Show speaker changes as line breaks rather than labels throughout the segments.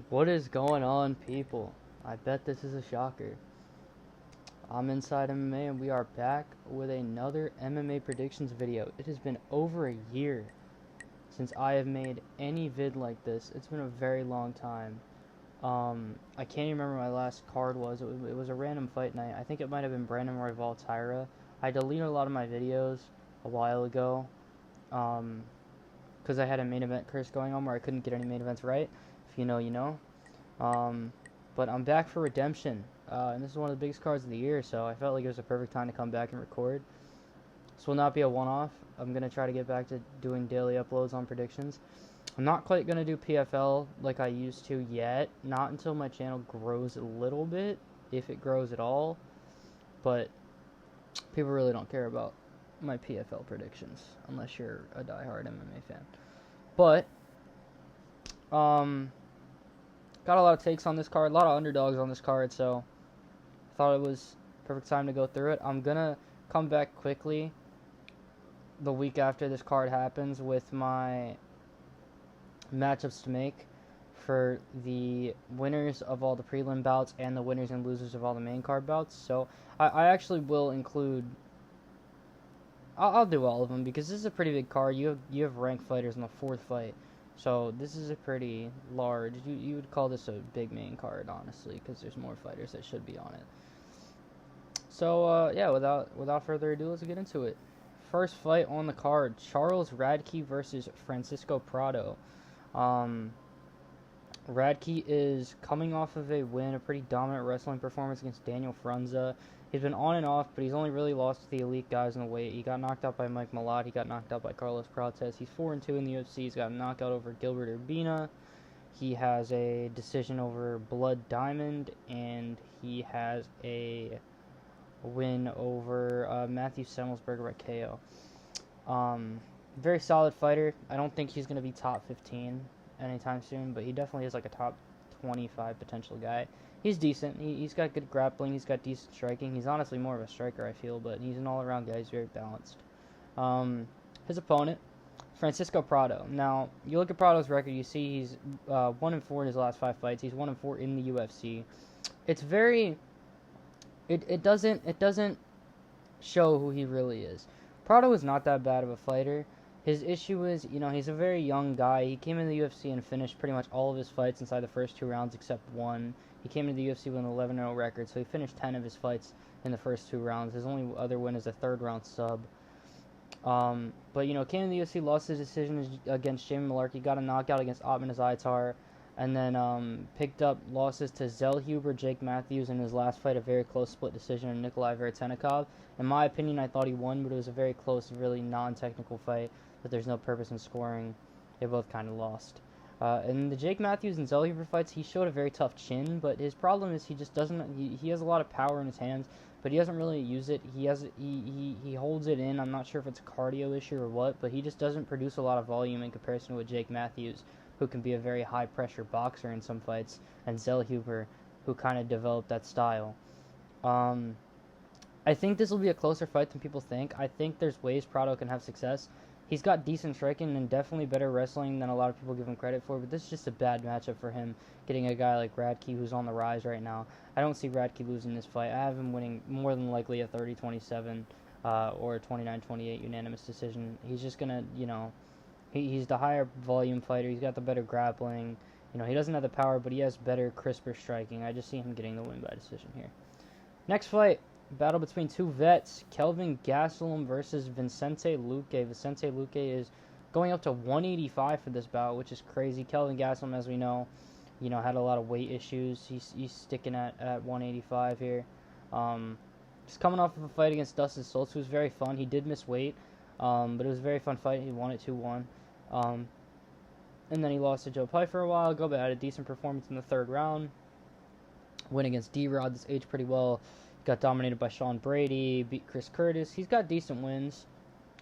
What is going on, people? I bet this is a shocker. I'm Inside MMA and we are back with another MMA predictions video. It has been over a year since I have made any vid like this. It's been a very long time. I can't even remember my last card was. It was a random fight night. I think it might have been Brandon Royval Tyra. I deleted a lot of my videos a while ago because I had a main event curse going on where I couldn't get any main events right. If you know, you know. But I'm back for Redemption, and this is one of the biggest cards of the year, so I felt like it was a perfect time to come back and record. This will not be a one-off. I'm going to try to get back to doing daily uploads on predictions. I'm not quite going to do PFL like I used to yet, not until my channel grows a little bit, if it grows at all, but people really don't care about my PFL predictions, unless you're a diehard MMA fan. But, got a lot of takes on this card, a lot of underdogs on this card, so I thought it was perfect time to go through it. I'm going to come back quickly the week after this card happens with my matchups to make for the winners of all the prelim bouts and the winners and losers of all the main card bouts. So I actually will include, I'll do all of them because this is a pretty big card. You have ranked fighters in the fourth fight. So this is a pretty large, you would call this a big main card, honestly, because there's more fighters that should be on it. So, yeah, without further ado, let's get into it. First fight on the card, Charles Radtke versus Francisco Prado. Radtke is coming off of a win, a pretty dominant wrestling performance against Daniel Frunza. He's been on and off, but he's only really lost to the elite guys in the weight. He got knocked out by Mike Malott. He got knocked out by Carlos Prates. He's 4-2 in the UFC. He's got a knockout over Gilbert Urbina. He has a decision over Blood Diamond, and he has a win over Matthew Semmelsberger by KO. Very solid fighter. I don't think he's going to be top 15 anytime soon, but he definitely is like a top 25 potential guy. He's decent. He's got good grappling. He's got decent striking. He's honestly more of a striker, I feel, but he's an all-around guy. He's very balanced. His opponent, Francisco Prado. Now, you look at Prado's record, you see he's 1-4 in his last 5 fights. He's 1-4 in the UFC. It's very... It doesn't show who he really is. Prado is not that bad of a fighter. His issue is, he's a very young guy. He came into the UFC and finished pretty much all of his fights inside the first 2 rounds except one. He came into the UFC with an 11-0 record, so he finished 10 of his fights in the first 2 rounds. His only other win is a 3rd-round sub. But, came into the UFC, lost his decision against Jamie Malarkey, got a knockout against Otman Azaitar, and then picked up losses to Zellhuber, Jake Matthews, in his last fight, a very close split decision, and Nikolai Veretennikov. In my opinion, I thought he won, but it was a very close, really non-technical fight that there's no purpose in scoring. They both kind of lost. In the Jake Matthews and Zellhuber fights, he showed a very tough chin, but his problem is he just doesn't, he has a lot of power in his hands, but he doesn't really use it. He holds it in. I'm not sure if it's a cardio issue or what, but he just doesn't produce a lot of volume in comparison with Jake Matthews, who can be a very high-pressure boxer in some fights, and Zellhuber, who kind of developed that style. I think this will be a closer fight than people think. I think there's ways Prado can have success. He's got decent striking and definitely better wrestling than a lot of people give him credit for, but this is just a bad matchup for him, getting a guy like Radtke who's on the rise right now. I don't see Radtke losing this fight. I have him winning more than likely a 30-27 or a 29-28 unanimous decision. He's just going to, he's the higher volume fighter. He's got the better grappling. He doesn't have the power, but he has better, crisper striking. I just see him getting the win by decision here. Next fight. Battle between 2 vets, Kelvin Gastelum versus Vicente Luque. Vicente Luque is going up to 185 for this bout, which is crazy. Kelvin Gastelum, as we know, had a lot of weight issues. He's sticking at 185 here. Just coming off of a fight against Dustin Schultz, who was very fun. He did miss weight, but it was a very fun fight. He won it 2-1. And then he lost to Joe Pye for a while ago, but had a decent performance in the 3rd round. Win against D-Rod. This aged pretty well. Got dominated by Sean Brady, beat Chris Curtis. He's got decent wins.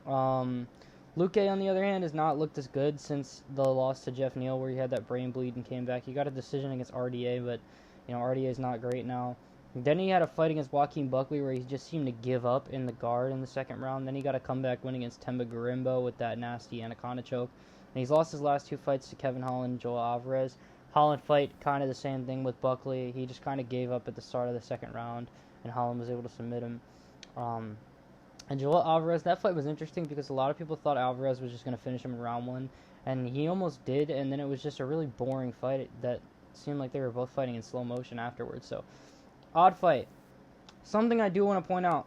Luque, on the other hand, has not looked as good since the loss to Jeff Neal, where he had that brain bleed and came back. He got a decision against RDA, but RDA is not great now. Then he had a fight against Joaquin Buckley where he just seemed to give up in the guard in the 2nd round. Then he got a comeback win against Temba Garimbo with that nasty anaconda choke. And he's lost his last 2 fights to Kevin Holland and Joel Alvarez. Holland fight, kind of the same thing with Buckley. He just kind of gave up at the start of the second round, and Holland was able to submit him. And Joel Alvarez, that fight was interesting because a lot of people thought Alvarez was just going to finish him in round 1, and he almost did, and then it was just a really boring fight that seemed like they were both fighting in slow motion afterwards. So, odd fight. Something I do want to point out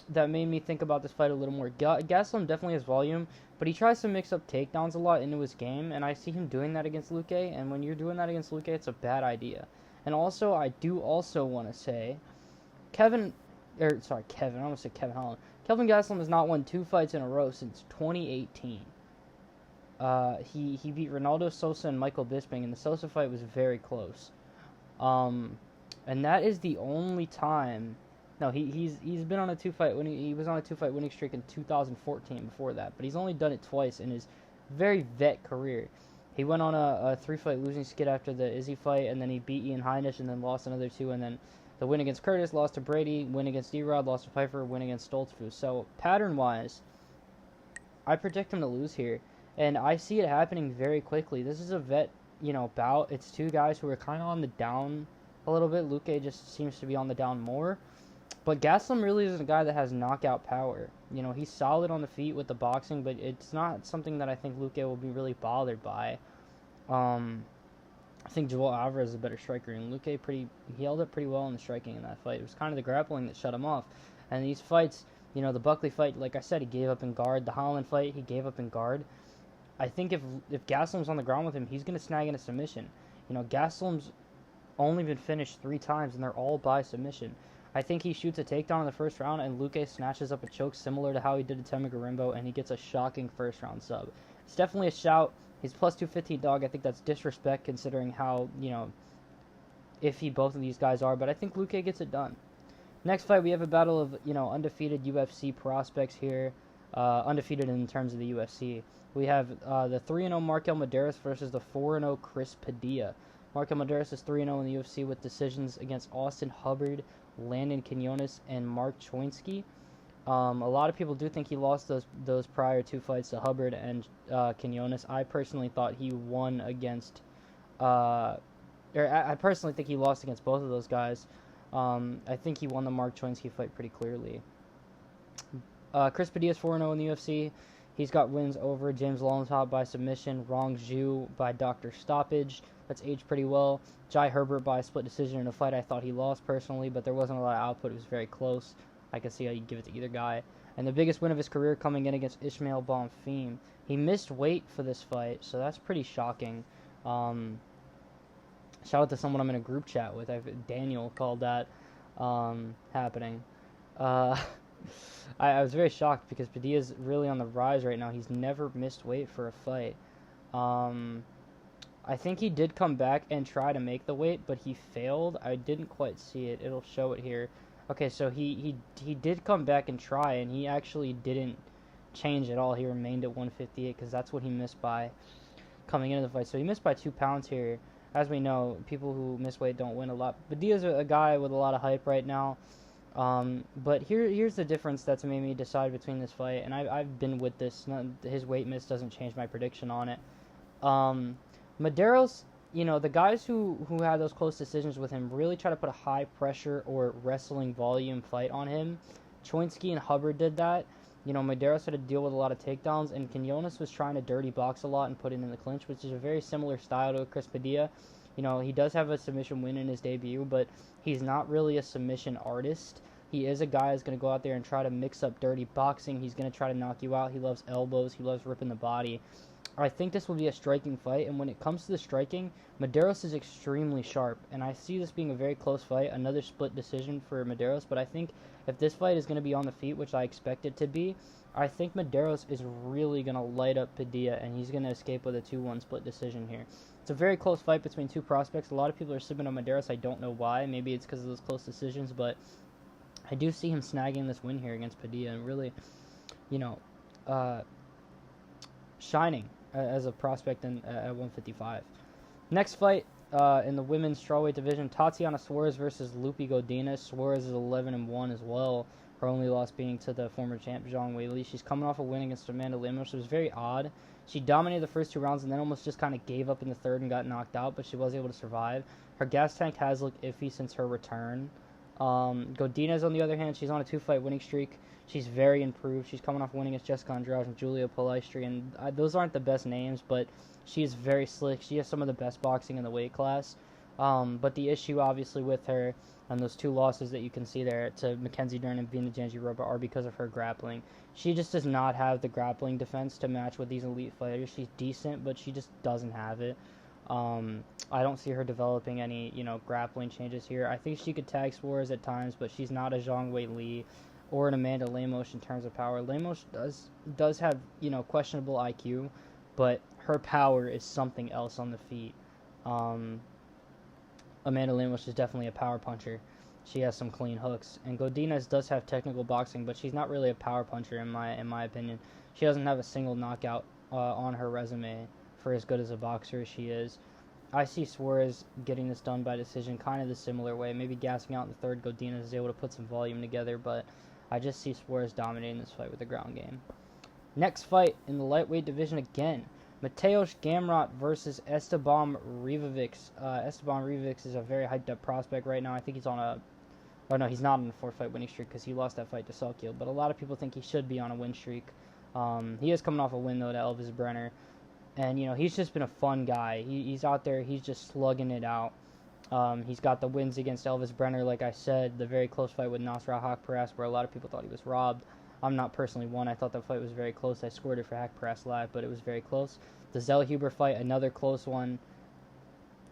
that made me think about this fight a little more. Gastelum definitely has volume, but he tries to mix up takedowns a lot into his game, and I see him doing that against Luque, and when you're doing that against Luque, it's a bad idea. And also, I do also want to say, Kevin Holland. Kelvin Gastelum has not won 2 fights in a row since 2018. He beat Ronaldo Sosa and Michael Bisping, and the Sosa fight was very close. And that is the only time. No, he's been on a 2-fight winning. He was on a 2-fight winning streak in 2014 before that, but he's only done it twice in his very vet career. He went on a 3-fight losing skid after the Izzy fight, and then he beat Ian Heinisch, and then lost another 2, and then the win against Curtis, lost to Brady, win against D-Rod, lost to Pfeiffer, win against Stoltzfus. So pattern-wise, I predict him to lose here, and I see it happening very quickly. This is a vet, bout. It's 2 guys who are kind of on the down a little bit. Luque just seems to be on the down more. But Gastelum really is a guy that has knockout power. He's solid on the feet with the boxing, but it's not something that I think Luque will be really bothered by. I think Joel Alvarez is a better striker, and Luque he held up pretty well in the striking in that fight. It was kind of the grappling that shut him off. And these fights, the Buckley fight, like I said, he gave up in guard. The Holland fight, he gave up in guard. I think if Gastelum's on the ground with him, he's going to snag in a submission. Gastelum's only been finished 3 times, and they're all by submission. I think he shoots a takedown in the first round, and Luque snatches up a choke similar to how he did to Tema Garimbo, and he gets a shocking first-round sub. It's definitely a shout. He's plus 215 dog. I think that's disrespect considering how, iffy both of these guys are, but I think Luque gets it done. Next fight, we have a battle of, undefeated UFC prospects here, undefeated in terms of the UFC. We have the 3-0 Markel Mederos versus the 4-0 Chris Padilla. Markel Mederos is 3-0 in the UFC with decisions against Austin Hubbard, Landon Quinones, and Mark Choinsky. A lot of people do think he lost those prior 2 fights to Hubbard and Quinones. I personally thought he won against, I personally think he lost against both of those guys. I think he won the Mark Choinsky fight pretty clearly. Chris Padilla is 4-0 in the UFC. He's got wins over James Longtop by submission, Rong Zhu by doctor stoppage. That's aged pretty well. Jai Herbert by split decision in a fight I thought he lost personally, but there wasn't a lot of output. It was very close. I can see how you give it to either guy. And the biggest win of his career coming in against Ismail Bonfim. He missed weight for this fight, so that's pretty shocking. Shout out to someone I'm in a group chat with. Daniel called that happening. I was very shocked because Padilla's really on the rise right now. He's never missed weight for a fight. I think he did come back and try to make the weight, but he failed. I didn't quite see it. It'll show it here. Okay, so he did come back and try, and he actually didn't change at all. He remained at 158 because that's what he missed by coming into the fight. So he missed by 2 pounds here. As we know, people who miss weight don't win a lot. Padilla's a guy with a lot of hype right now. But here's the difference that's made me decide between this fight, and I've been with this. His weight miss doesn't change my prediction on it. Mederos, the guys who had those close decisions with him really try to put a high pressure or wrestling volume fight on him. Choinsky and Hubbard did that. Mederos had to deal with a lot of takedowns, and Quinones was trying to dirty box a lot and put it in the clinch, which is a very similar style to Chris Padilla. He does have a submission win in his debut, but he's not really a submission artist. He is a guy who's going to go out there and try to mix up dirty boxing. He's going to try to knock you out. He loves elbows. He loves ripping the body. I think this will be a striking fight, and when it comes to the striking, Mederos is extremely sharp, and I see this being a very close fight, another split decision for Mederos, but I think if this fight is going to be on the feet, which I expect it to be, I think Mederos is really going to light up Padilla, and he's going to escape with a 2-1 split decision here. It's a very close fight between 2 prospects. A lot of people are sipping on Mederos. I don't know why. Maybe it's because of those close decisions, but I do see him snagging this win here against Padilla and really, shining as a prospect at 155. Next fight in the women's strawweight division, Tatiana Suarez versus Lupe Godinez. Suarez is 11-1 as well. her only loss being to the former champ Zhang Weili. She's coming off a win against Amanda Lemos, which was very odd. She dominated the first 2 rounds and then almost just kind of gave up in the third and got knocked out, but she was able to survive. Her gas tank has looked iffy since her return. Godinez, on the other hand, she's on a 2-fight winning streak. She's very improved. She's coming off winning against Jessica Andrade and Julia Palestri, and those aren't the best names, but she is very slick. She has some of the best boxing in the weight class. But the issue, obviously, with her and those 2 losses that you can see there to Mackenzie Dern and Vina Jandiroba are because of her grappling. She just does not have the grappling defense to match with these elite fighters. She's decent, but she just doesn't have it. I don't see her developing any, grappling changes here. I think she could tag Suarez at times, but she's not a Zhang Weili or an Amanda Lemos in terms of power. Lemos does have, questionable IQ, but her power is something else on the feet. Amanda Lemos is definitely a power puncher. She has some clean hooks. And Godinez does have technical boxing, but she's not really a power puncher in my opinion. She doesn't have a single knockout on her resume for as good as a boxer as she is. I see Suarez getting this done by decision kind of the similar way. Maybe gassing out in the third, Godinez is able to put some volume together, but I just see Suarez dominating this fight with the ground game. Next fight in the lightweight division again. Mateusz Gamrot versus Esteban Rivovic. Esteban Rivovic is a very hyped up prospect right now. I think he's on a... Oh, no, he's not on a 4-fight winning streak because he lost that fight to Salkio, but a lot of people think he should be on a win streak. He is coming off a win, though, to Elvis Brenner. And, he's just been a fun guy. He's out there. He's just slugging it out. He's got the wins against Elvis Brenner, like I said, the very close fight with Nasrat Haqparast, where a lot of people thought he was robbed. I'm not personally one. I thought that fight was very close. I scored it for Haqparast Live, but it was very close. The Zellhuber fight, another close one.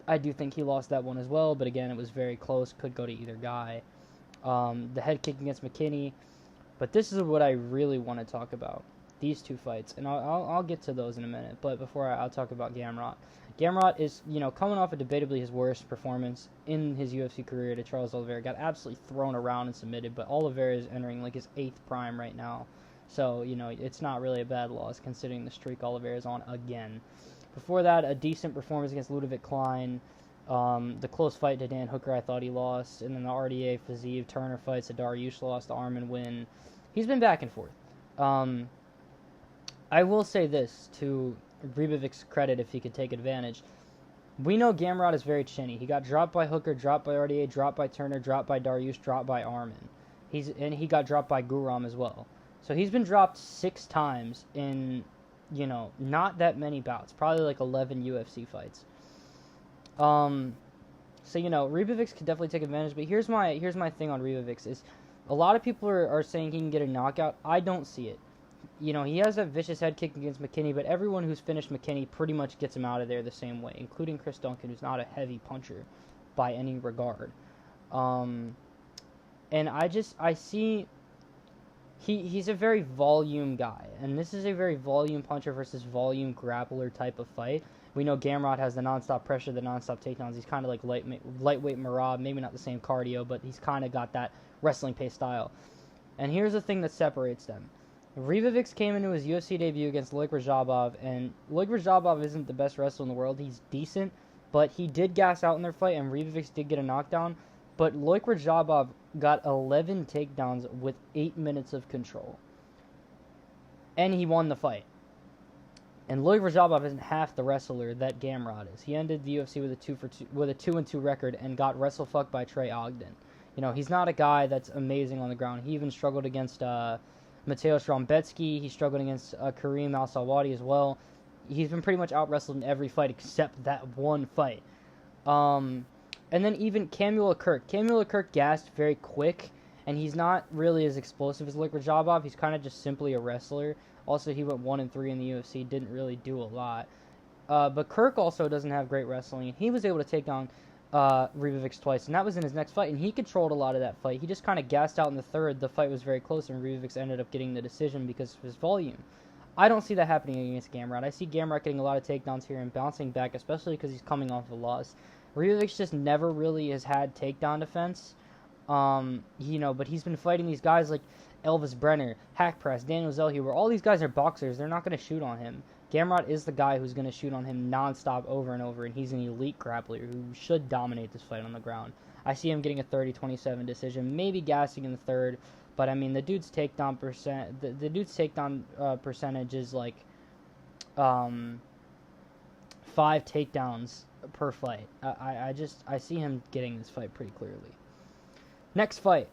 I do think he lost that one as well, but again, it was very close. Could go to either guy. The head kick against McKinney. But this is what I really want to talk about. These 2 fights. And I'll get to those in a minute. But before I'll talk about Gamrot. Gamrot is, coming off of debatably his worst performance in his UFC career to Charles Oliveira. Got absolutely thrown around and submitted, but Oliveira is entering like his 8th prime right now. So, it's not really a bad loss considering the streak Oliveira is on again. Before that, a decent performance against Ludovic Klein. The close fight to Dan Hooker, I thought he lost. And then the RDA Fazeev Turner fights, Dariush lost, the Arman win. He's been back and forth. I will say this to Ribovic's credit if he could take advantage. We know Gamrot is very chinny. He got dropped by Hooker, dropped by RDA, dropped by Turner, dropped by Dariush, dropped by Arman. And he got dropped by Guram as well. So he's been dropped 6 times in, not that many bouts. Probably like 11 UFC fights. So, Ribovic could definitely take advantage. But here's my thing on Ribovic is a lot of people are saying he can get a knockout. I don't see it. He has that vicious head kick against McKinney, but everyone who's finished McKinney pretty much gets him out of there the same way, including Chris Duncan, who's not a heavy puncher by any regard. And I see he's a very volume guy, and this is a very volume puncher versus volume grappler type of fight. We know Gamrot has the nonstop pressure, the nonstop takedowns. He's kind of like lightweight Marab, maybe not the same cardio, but he's kind of got that wrestling pace style. And here's the thing that separates them. Ribovic came into his UFC debut against Luque Rd, and Luque Rd isn't the best wrestler in the world. He's decent, but he did gas out in their fight, and Ribovic did get a knockdown. But Luque Rd got 11 takedowns with 8 minutes of control. And he won the fight. And Luque Rd isn't half the wrestler that Gamrot is. He ended the UFC with a 2-2 record and got wrestle-fucked by Trey Ogden. He's not a guy that's amazing on the ground. He even struggled against Mateusz Rąbecki. He struggled against Kareem Al-Sawadi as well. He's been pretty much out-wrestled in every fight except that one fight. And then even Kamula Kirk. Kamula Kirk gassed very quick, and he's not really as explosive as Luque Rd. He's kind of just simply a wrestler. Also, he went 1-3 in the UFC, didn't really do a lot. But Kirk also doesn't have great wrestling, and he was able to take down Ribovic twice, and that was in his next fight, and he controlled a lot of that fight. He just kind of gassed out in the third. The fight was very close, and Ribovic ended up getting the decision because of his volume. I don't see that happening against Gamrot. I see Gamrot getting a lot of takedowns here and bouncing back, especially because he's coming off a loss. Ribovic just never really has had takedown defense, but he's been fighting these guys like Elvis Brenner, Haqparast, Daniel Zellhuber. All these guys are boxers. They're not going to shoot on him. Gamrot is the guy who's going to shoot on him nonstop over and over, and he's an elite grappler who should dominate this fight on the ground. I see him getting a 30-27 decision, maybe gassing in the third, But I mean, the dude's takedown percentage is like 5 takedowns per fight. I see him getting this fight pretty clearly. Next fight,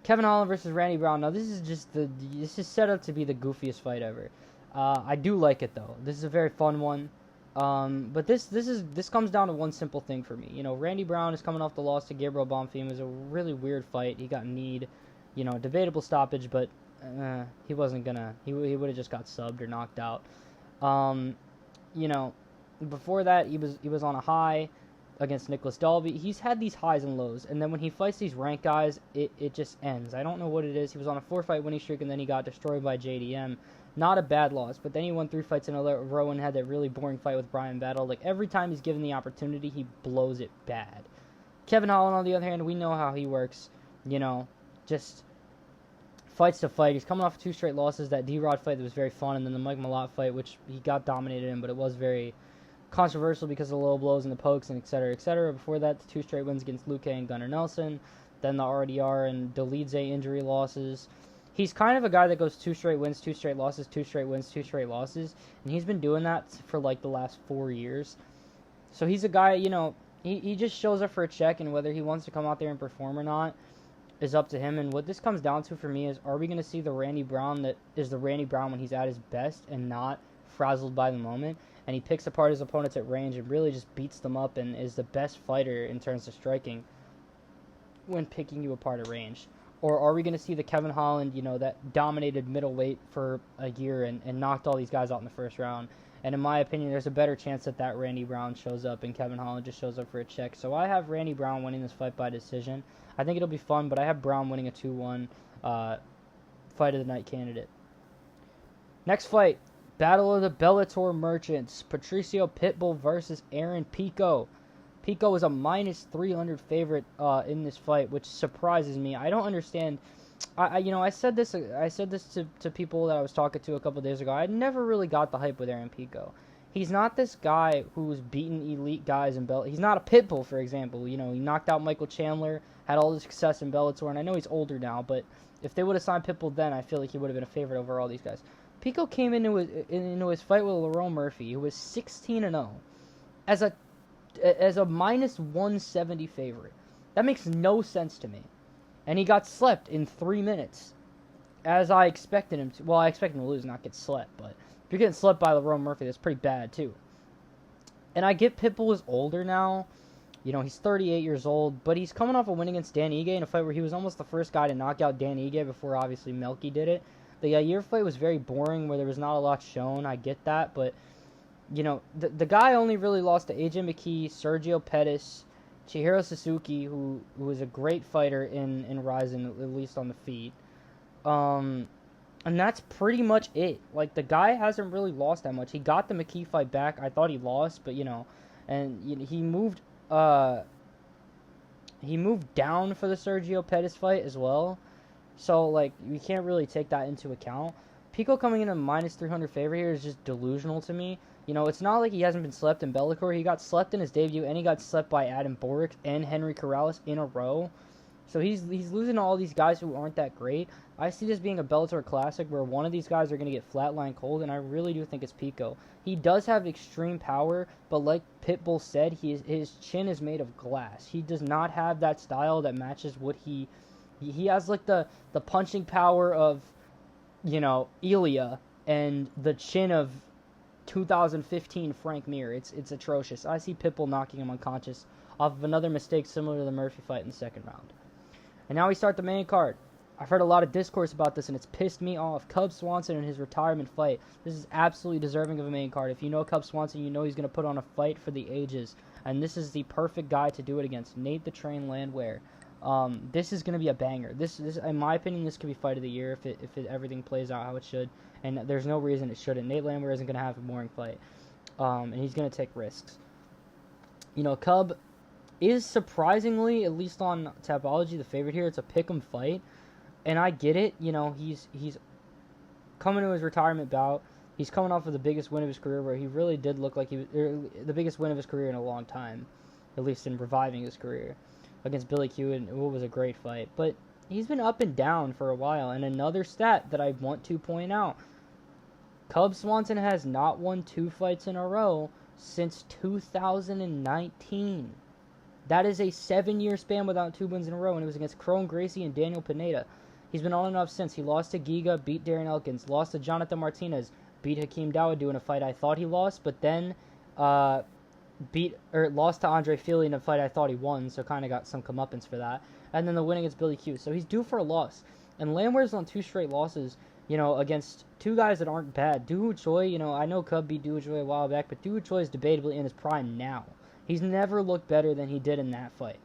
Kevin Holland versus Randy Brown. Now this is set up to be the goofiest fight ever. I do like it though. This is a very fun one. But this comes down to one simple thing for me. You know, Randy Brown is coming off the loss to Gabriel Bonfim. It was a really weird fight. He got kneed, you know, debatable stoppage, but he wasn't gonna. He would have just got subbed or knocked out. You know, before that he was on a high against Nicholas Dalby. He's had these highs and lows, and then when he fights these ranked guys, it just ends. I don't know what it is. He was on a 4-fight winning streak, and then he got destroyed by JDM. Not a bad loss, but then he won 3 fights in a row and had that really boring fight with Brian Battle. Like, every time he's given the opportunity, he blows it bad. Kevin Holland, on the other hand, we know how he works. You know, just fights to fight. He's coming off 2 straight losses. That D-Rod fight that was very fun, and then the Mike Malott fight, which he got dominated in, but it was very controversial because of the low blows and the pokes and et cetera, et cetera. Before that, the 2 straight wins against Luque and Gunnar Nelson. Then the RDR and Dolidze injury losses. He's kind of a guy that goes 2 straight wins, 2 straight losses, 2 straight wins, 2 straight losses. And he's been doing that for like the last 4 years. So he's a guy, you know, he just shows up for a check, and whether he wants to come out there and perform or not is up to him. And what this comes down to for me is, are we going to see the Randy Brown that is the Randy Brown when he's at his best and not frazzled by the moment? And he picks apart his opponents at range and really just beats them up and is the best fighter in terms of striking when picking you apart at range? Or are we going to see the Kevin Holland, you know, that dominated middleweight for a year and knocked all these guys out in the first round? And in my opinion, there's a better chance that Randy Brown shows up and Kevin Holland just shows up for a check. So I have Randy Brown winning this fight by decision. I think it'll be fun, but I have Brown winning a 2-1 fight of the night candidate. Next fight, Battle of the Bellator Merchants. Patricio Pitbull versus Aaron Pico. Pico is a -300 favorite in this fight, which surprises me. I don't understand. I said this to people that I was talking to a couple days ago. I never really got the hype with Aaron Pico. He's not this guy who's beaten elite guys in Bellator. He's not a Pitbull, for example. You know, he knocked out Michael Chandler, had all the success in Bellator, and I know he's older now, but if they would have signed Pitbull then, I feel like he would have been a favorite over all these guys. Pico came into his fight with Lerone Murphy, who was 16-0, as a -170 favorite. That makes no sense to me. And he got slept in 3 minutes, as I expected him to. Well, I expected him to lose, not get slept, but if you're getting slept by Lerone Murphy, that's pretty bad, too. And I get Pitbull is older now. You know, he's 38 years old, but he's coming off a win against Dan Ige in a fight where he was almost the first guy to knock out Dan Ige before, obviously, Melky did it. The Yair fight was very boring, where there was not a lot shown. I get that, but you know, the guy only really lost to AJ McKee, Sergio Pettis, Chihiro Suzuki, who was a great fighter in Ryzen, at least on the feet. And that's pretty much it. Like, the guy hasn't really lost that much. He got the McKee fight back. I thought he lost, but, you know, and he moved down for the Sergio Pettis fight as well. So, like, we can't really take that into account. Pico coming in a -300 favor here is just delusional to me. You know, it's not like he hasn't been slept in Bellator. He got slept in his debut, and he got slept by Adam Boric and Henry Corrales in a row. So he's losing to all these guys who aren't that great. I see this being a Bellator Classic where one of these guys are going to get flatline cold, and I really do think it's Pico. He does have extreme power, but like Pitbull said, his chin is made of glass. He does not have that style that matches what he has, like the punching power of, you know, Ilya and the chin of 2015 Frank Mir. It's atrocious. I see Pitbull knocking him unconscious off of another mistake similar to the Murphy fight in the second round. And now we start the main card. I've heard a lot of discourse about this, and it's pissed me off. Cub Swanson in his retirement fight. This is absolutely deserving of a main card. If you know Cub Swanson, you know he's going to put on a fight for the ages. And this is the perfect guy to do it against. Nate the Train Landwehr. This is going to be a banger. This, in my opinion, this could be fight of the year if everything plays out how it should. And there's no reason it shouldn't. Nate Landwehr isn't going to have a boring fight. And he's going to take risks. You know, Cub is surprisingly, at least on Tapology, the favorite here. It's a pick'em fight. And I get it. You know, he's coming to his retirement bout. He's coming off of the biggest win of his career, where he really did look like he was the biggest win of his career in a long time, at least in reviving his career, against Billy Q, and it was a great fight. But he's been up and down for a while. And another stat that I want to point out, Cub Swanson has not won 2 fights in a row since 2019. That is a 7-year span without 2 wins in a row, and it was against Kron Gracie and Daniel Pineda. He's been on and off since. He lost to Giga, beat Darren Elkins, lost to Jonathan Martinez, beat Hakeem Dawood in a fight I thought he lost, but then lost to Andre Fili in a fight I thought he won, so kind of got some comeuppance for that. And then the win against Billy Q. So he's due for a loss. And Landwehr's on 2 straight losses, against 2 guys that aren't bad. Doo Choi, I know Cub beat Doo Choi a while back, but Doo Choi is debatably in his prime now. He's never looked better than he did in that fight.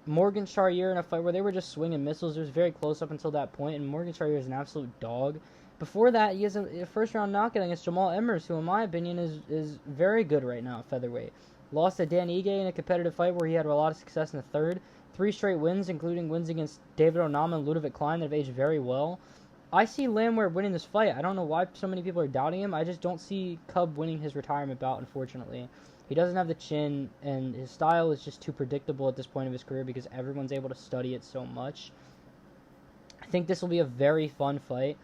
Morgan Charrier in a fight where they were just swinging missiles. It was very close up until that point, and Morgan Charrier is an absolute dog. Before that, he has a first-round knockout against Jamal Emmers, who in my opinion is very good right now at featherweight. Lost to Dan Ige in a competitive fight where he had a lot of success in the third. 3 straight wins, including wins against David Onama and Ludovic Klein that have aged very well. I see Landwehr winning this fight. I don't know why so many people are doubting him. I just don't see Cub winning his retirement bout, unfortunately. He doesn't have the chin, and his style is just too predictable at this point of his career because everyone's able to study it so much. I think this will be a very fun fight,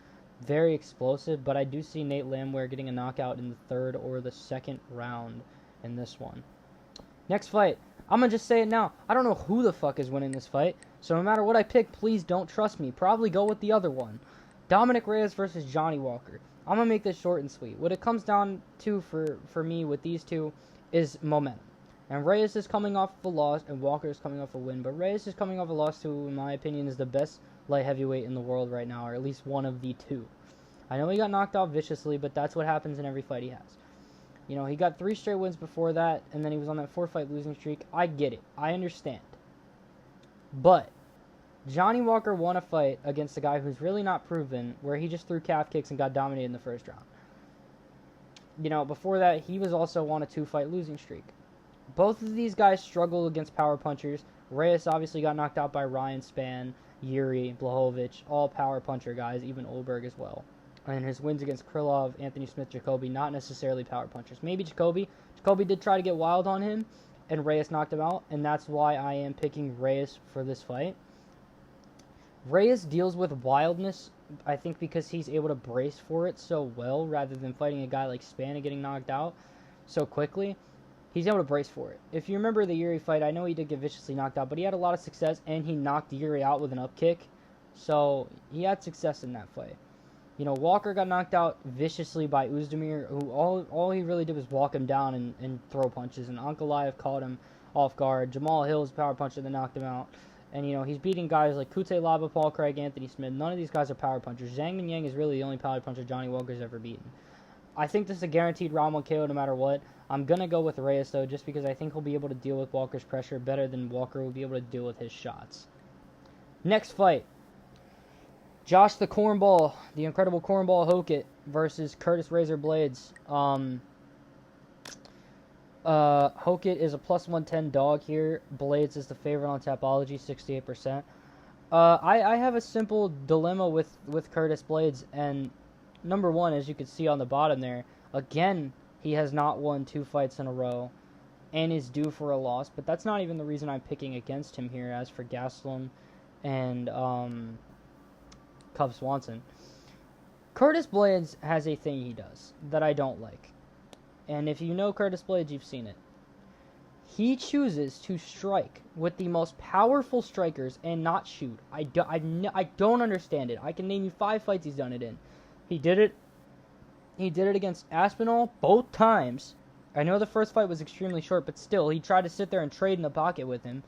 very explosive, but I do see Nate Landwehr getting a knockout in the 3rd or the 2nd round in this one. Next fight. I'm going to just say it now. I don't know who the fuck is winning this fight, so no matter what I pick, please don't trust me. Probably go with the other one. Dominic Reyes versus Johnny Walker. I'm going to make this short and sweet. What it comes down to for me with these two is momentum. And Reyes is coming off of a loss, and Walker is coming off a win. But Reyes is coming off a loss to, in my opinion, is the best light heavyweight in the world right now, or at least one of the 2. I know he got knocked out viciously, but that's what happens in every fight he has. He got 3 straight wins before that, and then he was on that 4-fight losing streak. I get it. I understand. But Johnny Walker won a fight against a guy who's really not proven, where he just threw calf kicks and got dominated in the 1st round. Before that, he was also on a 2-fight losing streak. Both of these guys struggle against power punchers. Reyes obviously got knocked out by Ryan Spann, Yuri, Blachowicz, all power puncher guys, even Ulberg as well. And his wins against Krylov, Anthony Smith, Jacoby, not necessarily power punchers. Maybe Jacoby. Jacoby did try to get wild on him, and Reyes knocked him out, and that's why I am picking Reyes for this fight. Reyes deals with wildness, I think, because he's able to brace for it so well, rather than fighting a guy like Spann and getting knocked out so quickly. He's able to brace for it. If you remember the Yuri fight, I know he did get viciously knocked out, but he had a lot of success, and he knocked Yuri out with an up kick. So he had success in that fight. Walker got knocked out viciously by Uzdemir, who all he really did was walk him down and throw punches, and Ankalaev caught him off guard. Jamal Hill's power puncher that knocked him out. And, he's beating guys like Kute Laba, Paul Craig, Anthony Smith. None of these guys are power punchers. Zhang Mingyang is really the only power puncher Johnny Walker's ever beaten. I think this is a guaranteed round 1 KO no matter what. I'm going to go with Reyes, though, just because I think he'll be able to deal with Walker's pressure better than Walker will be able to deal with his shots. Next fight. Josh the Cornball, the incredible Cornball Hokit versus Curtis Razor Blades. Hokit is a plus 110 dog here. Blades is the favorite on Tapology, 68%. I have a simple dilemma with Curtis Blades, and number one, as you can see on the bottom there, again, he has not won 2 fights in a row and is due for a loss, but that's not even the reason I'm picking against him here, as for Gastelum and Cub Swanson. Curtis Blades has a thing he does that I don't like. And if you know Curtis Blades, you've seen it. He chooses to strike with the most powerful strikers and not shoot. I don't understand it. I can name you 5 fights he's done it in. He did it against Aspinall both times. I know the first fight was extremely short, but still, he tried to sit there and trade in the pocket with him.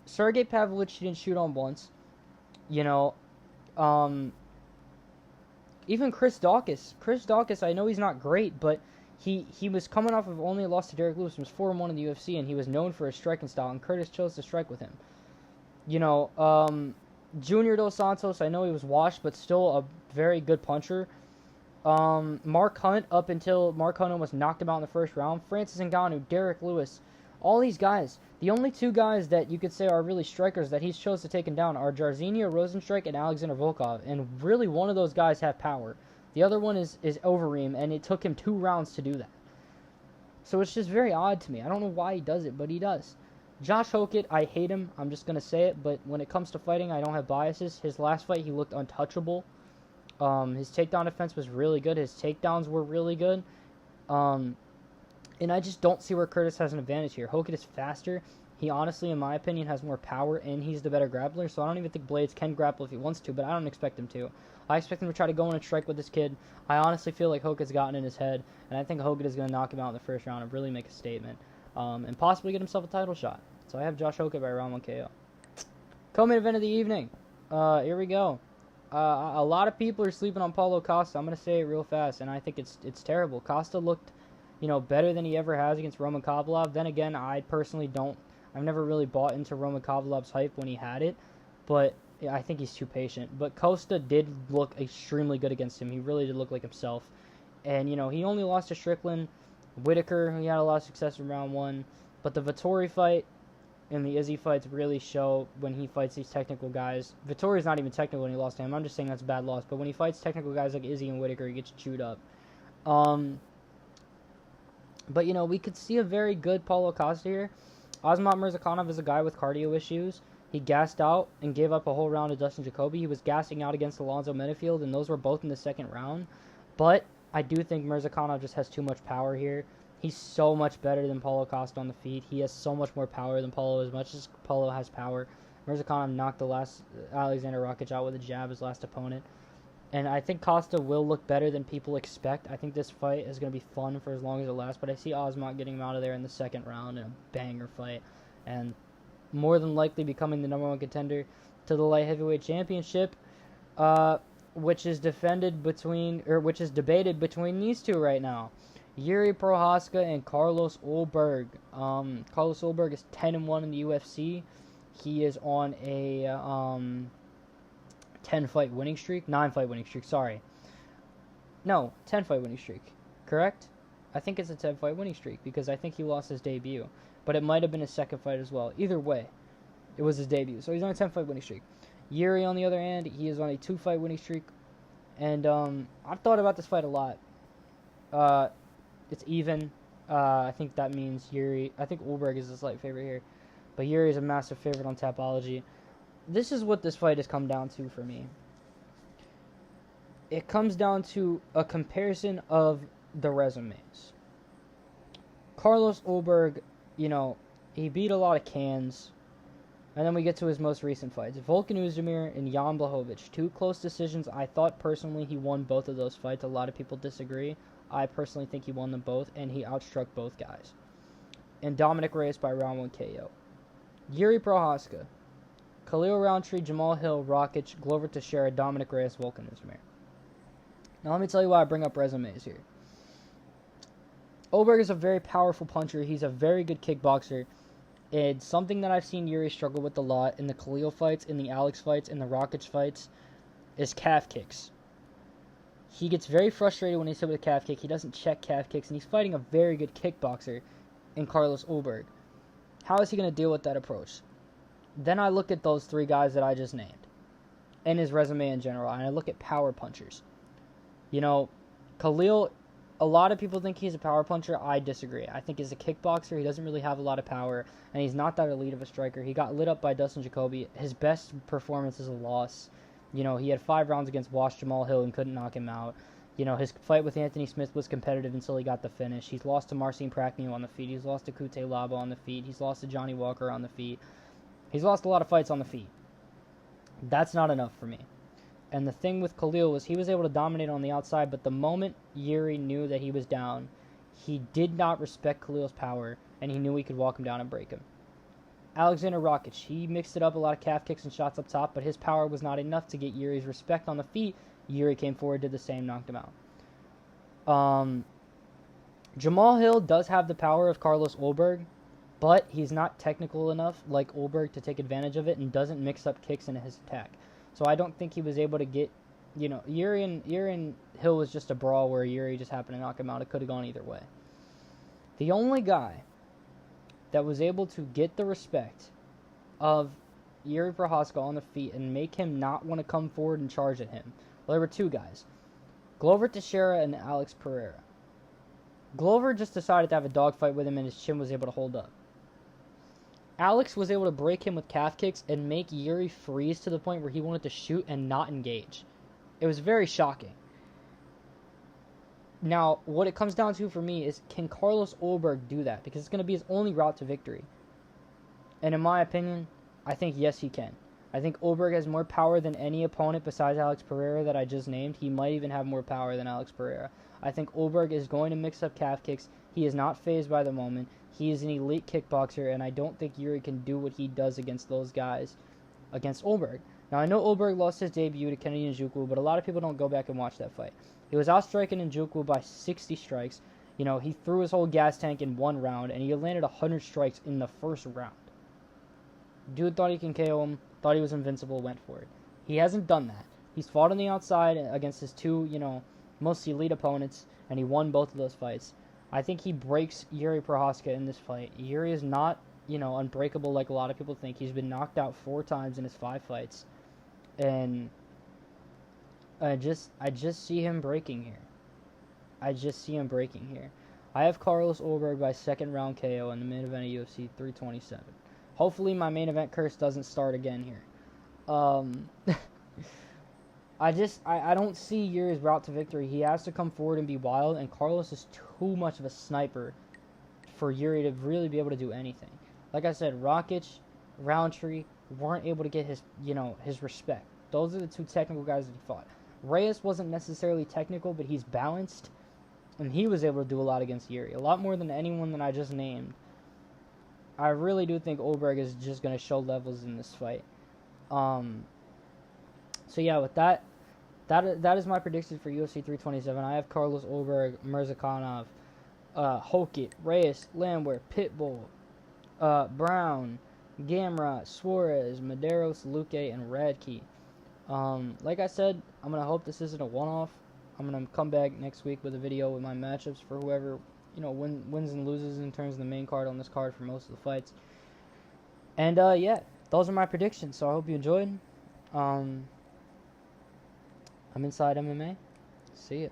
Sergey Pavlovich, he didn't shoot on once. Even Chris Daukaus. Chris Daukaus, I know he's not great, but he was coming off of only a loss to Derek Lewis, who was 4-1 in the UFC, and he was known for his striking style, and Curtis chose to strike with him. Junior Dos Santos, I know he was washed, but still a very good puncher. Mark Hunt, up until Mark Hunt almost knocked him out in the first round. Francis Ngannou, Derek Lewis, all these guys. The only 2 guys that you could say are really strikers that he's chose to take him down are Jairzinho Rozenstruik and Alexander Volkov, and really one of those guys have power. The other one is Overeem, and it took him 2 rounds to do that. So it's just very odd to me. I don't know why he does it, but he does. Josh Hokit, I hate him. I'm just going to say it. But when it comes to fighting, I don't have biases. His last fight, he looked untouchable. His takedown defense was really good. His takedowns were really good. And I just don't see where Curtis has an advantage here. Hokit is faster. He honestly, in my opinion, has more power, and he's the better grappler. So I don't even think Blades can grapple if he wants to, but I don't expect him to. I expect him to try to go in and strike with this kid. I honestly feel like Hokit's gotten in his head, and I think Hokit is going to knock him out in the first round and really make a statement, and possibly get himself a title shot. So I have Josh Hokit by round 1 KO. Co-main event of the evening. Here we go. A lot of people are sleeping on Paulo Costa. I'm going to say it real fast, and I think it's terrible. Costa looked, better than he ever has against Roman Kovalev. Then again, I personally don't. I've never really bought into Roman Kovalev's hype when he had it, but I think he's too patient. But Costa did look extremely good against him. He really did look like himself. And, he only lost to Strickland. Whitaker, he had a lot of success in round 1. But the Vettori fight and the Izzy fights really show when he fights these technical guys. Vettori's not even technical when he lost to him. I'm just saying that's a bad loss. But when he fights technical guys like Izzy and Whitaker, he gets chewed up. But, we could see a very good Paulo Costa here. Osmat Murzakanov is a guy with cardio issues. He gassed out and gave up a whole round to Dustin Jacoby. He was gassing out against Alonzo Menifield, and those were both in the second round. But I do think Murzakanov just has too much power here. He's so much better than Paulo Costa on the feet. He has so much more power than Paulo. As much as Paulo has power, Murzakanov knocked the last Alexander Rakic out with a jab, his last opponent. And I think Costa will look better than people expect. I think this fight is going to be fun for as long as it lasts. But I see Osmat getting him out of there in the second round in a banger fight. And more than likely becoming the #1 contender to the light heavyweight championship, which is debated between these two right now. Yuri Prochakza and Carlos Ulberg. Carlos Ulberg is 10-1 in the UFC. He is on a 10-fight winning streak. 9-fight winning streak, sorry. No, 10-fight winning streak. Correct? I think it's a 10-fight winning streak because I think he lost his debut. But it might have been his second fight as well. Either way, it was his debut. So he's on a 10-fight winning streak. Yuri, on the other hand, he is on a 2-fight winning streak. And I've thought about this fight a lot. It's even. I think that means Yuri. I think Ulberg is a slight favorite here. But Yuri is a massive favorite on Tapology. This is what this fight has come down to for me. It comes down to a comparison of the resumes. Carlos Ulberg, he beat a lot of cans. And then we get to his most recent fights. Volkan Oezdemir and Jan Blachowicz. 2 close decisions. I thought personally he won both of those fights. A lot of people disagree. I personally think he won them both, and he outstruck both guys. And Dominic Reyes by round 1 KO. Yuri Prochakza. Khalil Roundtree, Jamal Hill, Rakic, Glover Teixeira, Dominic Reyes, Volkan Oezdemir. Now let me tell you why I bring up resumes here. Ulberg is a very powerful puncher. He's a very good kickboxer. And something that I've seen Yuri struggle with a lot in the Khalil fights, in the Alex fights, in the Rakic fights, is calf kicks. He gets very frustrated when he's hit with a calf kick. He doesn't check calf kicks, and he's fighting a very good kickboxer in Carlos Ulberg. How is he going to deal with that approach? Then I look at those 3 guys that I just named, and his resume in general, and I look at power punchers. Khalil, a lot of people think he's a power puncher. I disagree. I think he's a kickboxer. He doesn't really have a lot of power, and he's not that elite of a striker. He got lit up by Dustin Jacoby. His best performance is a loss. He had 5 rounds against Jamal Hill and couldn't knock him out. His fight with Anthony Smith was competitive until he got the finish. He's lost to Marcin Prachnio on the feet. He's lost to Kute Laba on the feet. He's lost to Johnny Walker on the feet. He's lost a lot of fights on the feet. That's not enough for me. And the thing with Khalil was he was able to dominate on the outside, but the moment Yuri knew that he was down, he did not respect Khalil's power, and he knew he could walk him down and break him. Alexander Rakic, he mixed it up, a lot of calf kicks and shots up top, but his power was not enough to get Yuri's respect on the feet. Yuri came forward, did the same, knocked him out. Jamal Hill does have the power of Carlos Ulberg, but he's not technical enough like Ulberg to take advantage of it and doesn't mix up kicks in his attack. So I don't think he was able to get, Yuri and Hill was just a brawl where Yuri just happened to knock him out. It could have gone either way. The only guy that was able to get the respect of Yuri Prochakza on the feet and make him not want to come forward and charge at him, well, there were 2 guys. Glover Teixeira and Alex Pereira. Glover just decided to have a dogfight with him and his chin was able to hold up. Alex was able to break him with calf kicks and make Yuri freeze to the point where he wanted to shoot and not engage. It was very shocking. Now, what it comes down to for me is, can Carlos Ulberg do that? Because it's going to be his only route to victory. And in my opinion, I think yes, he can. I think Ulberg has more power than any opponent besides Alex Pereira that I just named. He might even have more power than Alex Pereira. I think Ulberg is going to mix up calf kicks. He is not fazed by the moment. He is an elite kickboxer, and I don't think Yuri can do what he does against those guys, against Ulberg. Now, I know Ulberg lost his debut to Kennedy Njoku, but a lot of people don't go back and watch that fight. He was outstriking Njoku by 60 strikes. You know, he threw his whole gas tank in one round, and he landed 100 strikes in the first round. Dude thought he can KO him, thought he was invincible, went for it. He hasn't done that. He's fought on the outside against his two, most elite opponents, and he won both of those fights. I think he breaks Yuri Prochakza in this fight. Yuri is not, unbreakable like a lot of people think. He's been knocked out 4 times in his 5 fights. And I just see him breaking here. I have Carlos Ulberg by 2nd round KO in the main event of UFC 327. Hopefully my main event curse doesn't start again here. I don't see Yuri's route to victory. He has to come forward and be wild, and Carlos is too much of a sniper for Yuri to really be able to do anything. Like I said, Rakic, Roundtree weren't able to get his respect. Those are the 2 technical guys that he fought. Reyes wasn't necessarily technical, but he's balanced, and he was able to do a lot against Yuri. A lot more than anyone that I just named. I really do think Ulberg is just going to show levels in this fight. So yeah, with that is my prediction for UFC 327. I have Carlos Ulberg, Murzakanov, Hokit, Reyes, Landwehr, Pitbull, Brown, Gamrot, Suarez, Mederos, Luque, and Radtke. Like I said, I'm going to hope this isn't a one-off. I'm going to come back next week with a video with my matchups for whoever, wins and loses in terms of the main card on this card for most of the fights. And, yeah, those are my predictions, so I hope you enjoyed. I'm Inside MMA. See ya.